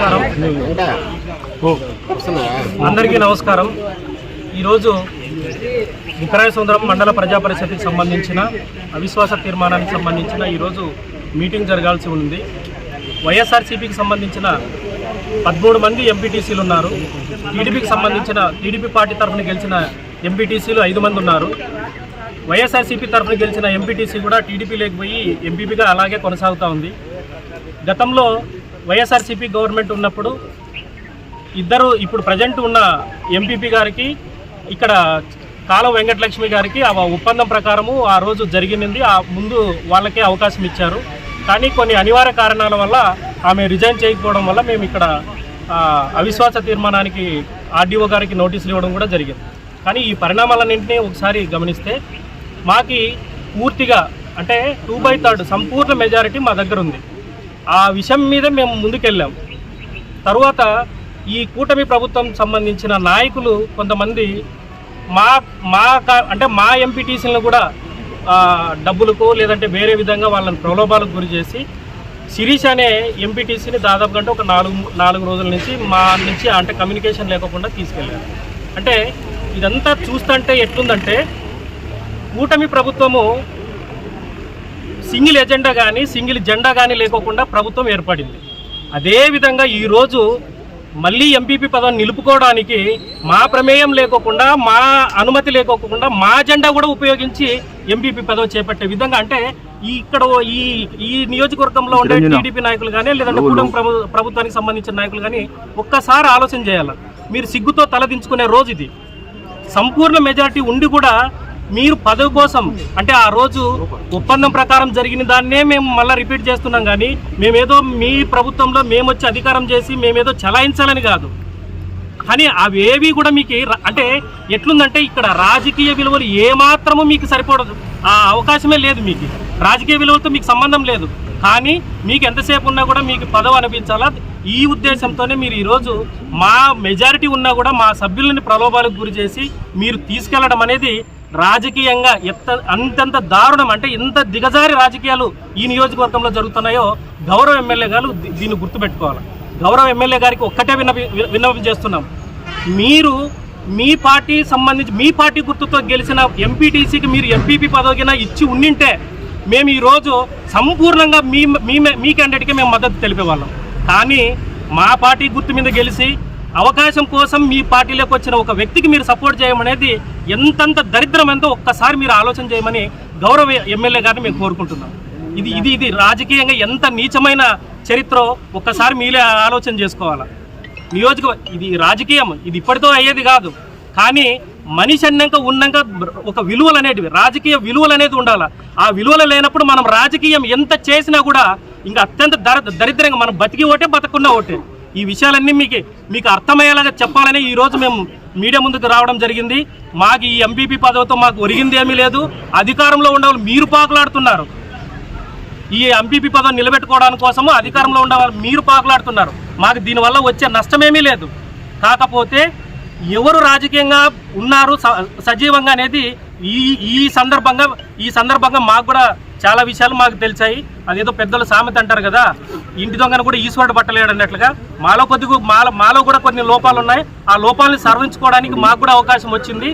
నమస్కారం. అందరికీ నమస్కారం. ఈరోజు విక్రయసుందరం మండల ప్రజా పరిషత్కి సంబంధించిన అవిశ్వాస తీర్మానానికి సంబంధించిన ఈరోజు మీటింగ్ జరగాల్సి ఉంది. వైఎస్ఆర్సీపీకి సంబంధించిన 13 మంది ఎంపీటీసీలు ఉన్నారు. టీడీపీ పార్టీ తరఫున గెలిచిన ఎంపీటీసీలు 5 మంది ఉన్నారు. వైఎస్ఆర్సీపీ తరఫున గెలిచిన ఎంపీటీసీ కూడా టీడీపీ లేకపోయి ఎంపీపీగా అలాగే కొనసాగుతూ ఉంది. గతంలో వైఎస్ఆర్సీపీ గవర్నమెంట్ ఉన్నప్పుడు ఇప్పుడు ప్రజెంట్ ఉన్న ఎంపీపీ గారికి ఇక్కడ కాలం వెంకటలక్ష్మి గారికి ఆ ఒప్పందం ప్రకారము ఆ రోజు జరిగింది. ఆ ముందు వాళ్ళకే అవకాశం ఇచ్చారు. కానీ కొన్ని అనివార్య కారణాల వల్ల ఆమె రిజైన్ చేయకపోవడం వల్ల మేము ఇక్కడ అవిశ్వాస తీర్మానానికి ఆర్డీఓ గారికి నోటీసులు ఇవ్వడం కూడా జరిగింది. కానీ ఈ పరిణామాలన్నింటినీ ఒకసారి గమనిస్తే మాకి పూర్తిగా అంటే 2/3 సంపూర్ణ మెజారిటీ మా దగ్గర ఉంది. ఆ విషయం మీద మేము ముందుకెళ్ళాం. తరువాత ఈ కూటమి ప్రభుత్వం సంబంధించిన నాయకులు కొంతమంది మా ఎంపీటీసీలను కూడా డబ్బులకు లేదంటే వేరే విధంగా వాళ్ళని ప్రలోభాలకు గురి చేసి శిరీష్ అనే ఎంపీటీసీని దాదాపు గంట ఒక 4 రోజుల నుంచి మా నుంచి అంటే కమ్యూనికేషన్ లేకుండా తీసుకెళ్ళారు. అంటే ఇదంతా చూస్తుంటే ఎట్లుందంటే కూటమి ప్రభుత్వము సింగిల్ ఎజెండా కానీ సింగిల్ జెండా కానీ లేకోకుండా ప్రభుత్వం ఏర్పడింది. అదేవిధంగా ఈరోజు మళ్ళీ ఎంపీపీ పదవిని నిలుపుకోవడానికి మా ప్రమేయం లేకోకుండా మా అనుమతి లేకోకుండా మా జెండా కూడా ఉపయోగించి ఎంపీపీ పదవి చేపట్టే విధంగా అంటే ఇక్కడ ఈ నియోజకవర్గంలో ఉండే టీడీపీ నాయకులు కానీ లేదంటే కూటమి ప్రభుత్వానికి సంబంధించిన నాయకులు కానీ ఒక్కసారి ఆలోచన చేయాలి. మీరు సిగ్గుతో తలదించుకునే రోజు ఇది. సంపూర్ణ మెజారిటీ ఉండి కూడా మీరు పదవి కోసం అంటే ఆ రోజు ఒప్పందం ప్రకారం జరిగిన దాన్నే మేము మళ్ళీ రిపీట్ చేస్తున్నాం. కానీ మేమేదో మీ ప్రభుత్వంలో మేము వచ్చి అధికారం చేసి మేమేదో చలాయించాలని కాదు. కానీ అవేవి కూడా మీకు అంటే ఎట్లుందంటే ఇక్కడ రాజకీయ విలువలు ఏమాత్రము మీకు సరిపడదు. ఆ అవకాశమే లేదు. మీకు రాజకీయ విలువలతో మీకు సంబంధం లేదు. కానీ మీకు ఎంతసేపు ఉన్నా కూడా మీకు పదవి అనిపించాలా. ఈ ఉద్దేశంతోనే మీరు ఈరోజు మా మెజారిటీ ఉన్నా కూడా మా సభ్యులని ప్రలోభాలకు గురి చేసి మీరు తీసుకెళ్లడం అనేది రాజకీయంగా అంతంత దారుణం. అంటే ఎంత దిగజారి రాజకీయాలు ఈ నియోజకవర్గంలో జరుగుతున్నాయో గౌరవ ఎమ్మెల్యే గారు దీన్ని గుర్తుపెట్టుకోవాలి. గౌరవ ఎమ్మెల్యే గారికి ఒక్కటే విన్నపం చేస్తున్నాం. మీరు మీ పార్టీ సంబంధించి మీ పార్టీ గుర్తుతో గెలిచిన ఎంపీటీసీకి మీరు ఎంపీపీ పదవిగా ఇచ్చి ఉండింటే మేము ఈరోజు సంపూర్ణంగా మీ క్యాండిడేట్కి మేము మద్దతు తెలిపేవాళ్ళం. కానీ మా పార్టీ గుర్తు మీద గెలిచి అవకాశం కోసం మీ పార్టీలోకి వచ్చిన ఒక వ్యక్తికి మీరు సపోర్ట్ చేయమనేది ఎంతంత దరిద్రం ఎంతో ఒక్కసారి మీరు ఆలోచన చేయమని గౌరవ ఎమ్మెల్యే గారిని మేము కోరుకుంటున్నాం. ఇది రాజకీయంగా ఎంత నీచమైన చరిత్ర ఒక్కసారి మీరే ఆలోచన చేసుకోవాలా. ఇది రాజకీయం, ఇది ఇప్పటితో అయ్యేది కాదు. కానీ మనిషి ఉన్నాక ఒక విలువలు అనేటివి రాజకీయ విలువలు అనేది ఉండాలి. ఆ విలువలు లేనప్పుడు మనం రాజకీయం ఎంత చేసినా కూడా ఇంకా అత్యంత దరిద్రంగా మనం బతికి ఓటే బతకున్నా ఓటే. ఈ విషయాలన్నీ మీకు అర్థమయ్యేలాగా చెప్పాలని ఈరోజు మేము మీడియా ముందుకు రావడం జరిగింది. మాకు ఈ ఎంపీపీ పదవితో మాకు ఒరిగింది ఏమీ లేదు. అధికారంలో ఉండేవాళ్ళు మీరు పాకులాడుతున్నారు. ఈ ఎంపీపీ పదవిని నిలబెట్టుకోవడానికి కోసము అధికారంలో ఉండేవాళ్ళు మీరు పాకులాడుతున్నారు. మాకు దీనివల్ల వచ్చే నష్టమేమీ లేదు. కాకపోతే ఎవరు రాజకీయంగా ఉన్నారు సజీవంగా అనేది ఈ సందర్భంగా మాకు కూడా చాలా విషయాలు మాకు తెలిసాయి. అదేదో పెద్దలు సామెత అంటారు కదా, ఇంటి దొంగను కూడా ఈశ్వరుడు పట్టలేడు అన్నట్లుగా మాలో కూడా కొన్ని లోపాలు ఉన్నాయి. ఆ లోపాలను సవరించుకోవడానికి మాకు కూడా అవకాశం వచ్చింది.